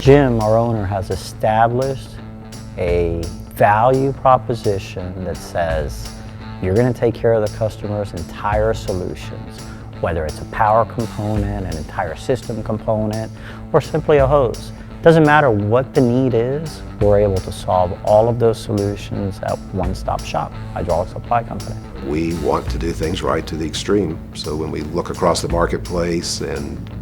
Jim, our owner, has established a value proposition that says you're going to take care of the customer's entire solutions, whether it's a power component, an entire system component, or simply a hose. Doesn't matter what the need is, we're able to solve all of those solutions at one-stop shop, Hydraulic Supply Company. We want to do things right to the extreme. So when we look across the marketplace and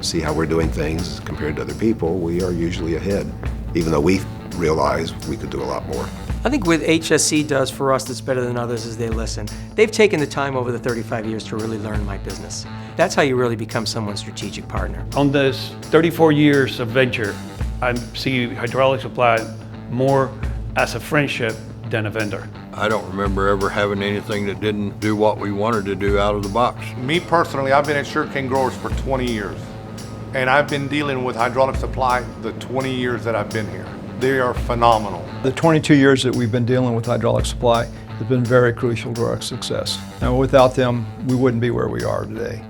see how we're doing things compared to other people, we are usually ahead, even though we realize we could do a lot more. I think what HSC does for us that's better than others is they listen. They've taken the time over the 35 years to really learn my business. That's how you really become someone's strategic partner. On this 34 years of venture, I see Hydraulic Supply more as a friendship than a vendor. I don't remember ever having anything that didn't do what we wanted to do out of the box. Me personally, I've been at Sugarcane Growers for 20 years, and I've been dealing with Hydraulic Supply the 20 years that I've been here. They are phenomenal. The 22 years that we've been dealing with Hydraulic Supply has been very crucial to our success. And without them, we wouldn't be where we are today.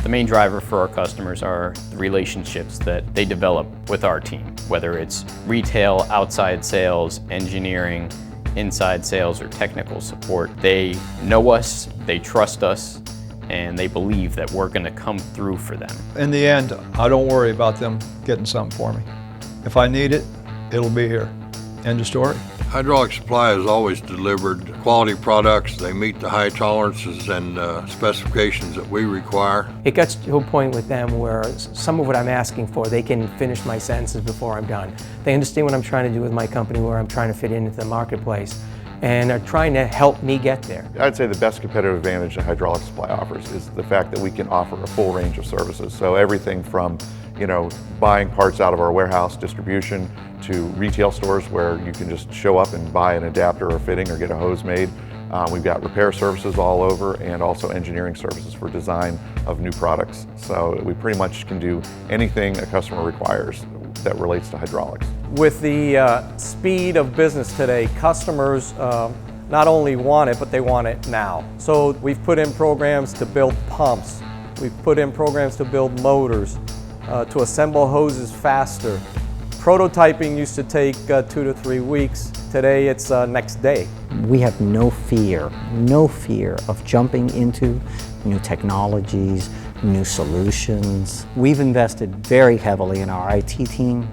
The main driver for our customers are the relationships that they develop with our team, whether it's retail, outside sales, engineering, inside sales, or technical support. They know us, they trust us, and they believe that we're going to come through for them. In the end, I don't worry about them getting something for me. If I need it, it'll be here. End of story. Hydraulic Supply has always delivered quality products. They meet the high tolerances and specifications that we require. It gets to a point with them where some of what I'm asking for, they can finish my sentences before I'm done. They understand what I'm trying to do with my company, where I'm trying to fit into the marketplace, and are trying to help me get there. I'd say the best competitive advantage that Hydraulic Supply offers is the fact that we can offer a full range of services. So everything from, buying parts out of our warehouse, distribution, to retail stores where you can just show up and buy an adapter or fitting or get a hose made. We've got repair services all over, and also engineering services for design of new products. So we pretty much can do anything a customer requires that relates to hydraulics. With the speed of business today, customers not only want it, but they want it now. So we've put in programs to build pumps. We've put in programs to build motors, to assemble hoses faster. Prototyping used to take 2 to 3 weeks. Today it's next day. We have no fear of jumping into new technologies, new solutions. We've invested very heavily in our IT team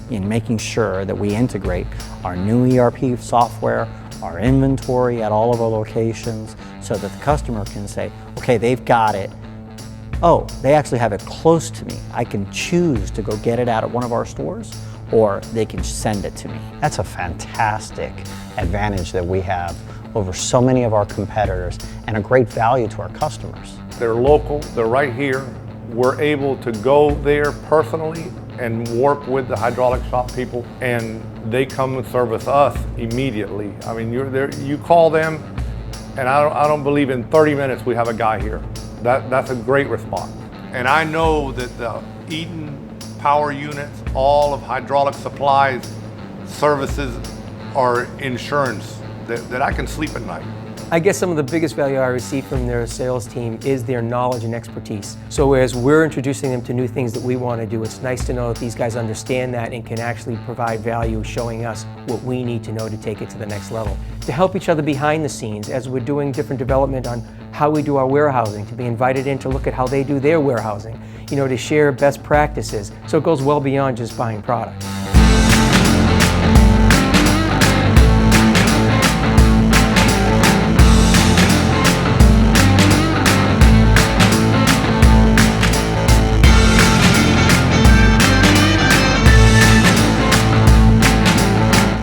in making sure that we integrate our new ERP software, our inventory at all of our locations, so that the customer can say, okay, they've got it. Oh, they actually have it close to me. I can choose to go get it out at one of our stores, or they can send it to me. That's a fantastic advantage that we have over so many of our competitors, and a great value to our customers. They're local, they're right here. We're able to go there personally and work with the hydraulic shop people, and they come and service us immediately. I mean, you call them, and I don't believe in 30 minutes we have a guy here. That's a great response. And I know that the Eaton power units, all of Hydraulic Supply's services are insurance that I can sleep at night. I guess some of the biggest value I receive from their sales team is their knowledge and expertise. So as we're introducing them to new things that we want to do, it's nice to know that these guys understand that and can actually provide value, showing us what we need to know to take it to the next level. To help each other behind the scenes as we're doing different development on how we do our warehousing, to be invited in to look at how they do their warehousing, to share best practices. So it goes well beyond just buying product.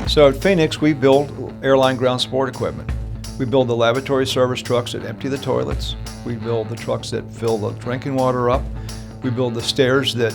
So at Phoenix, we build airline ground support equipment. We build the lavatory service trucks that empty the toilets. We build the trucks that fill the drinking water up. We build the stairs that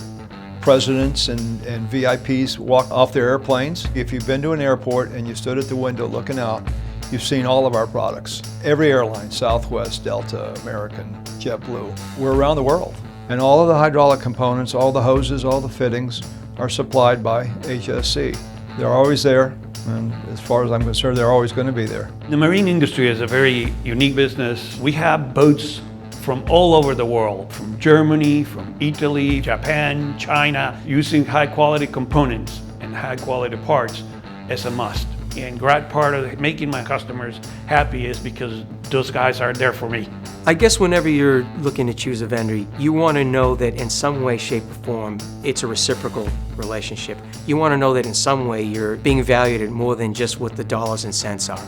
presidents and VIPs walk off their airplanes. If you've been to an airport and you stood at the window looking out, you've seen all of our products. Every airline, Southwest, Delta, American, JetBlue, we're around the world. And all of the hydraulic components, all the hoses, all the fittings, are supplied by HSC. They're always there, and as far as I'm concerned, they're always going to be there. The marine industry is a very unique business. We have boats from all over the world, from Germany, from Italy, Japan, China, using high quality components and high quality parts as a must. And great part of making my customers happy is because those guys are there for me. I guess whenever you're looking to choose a vendor, you want to know that in some way, shape, or form, it's a reciprocal relationship. You want to know that in some way you're being valued at more than just what the dollars and cents are.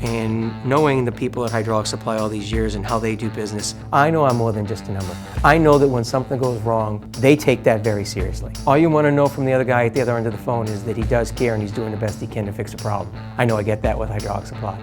And knowing the people at Hydraulic Supply all these years and how they do business, I know I'm more than just a number. I know that when something goes wrong, they take that very seriously. All you want to know from the other guy at the other end of the phone is that he does care and he's doing the best he can to fix a problem. I know I get that with Hydraulic Supply.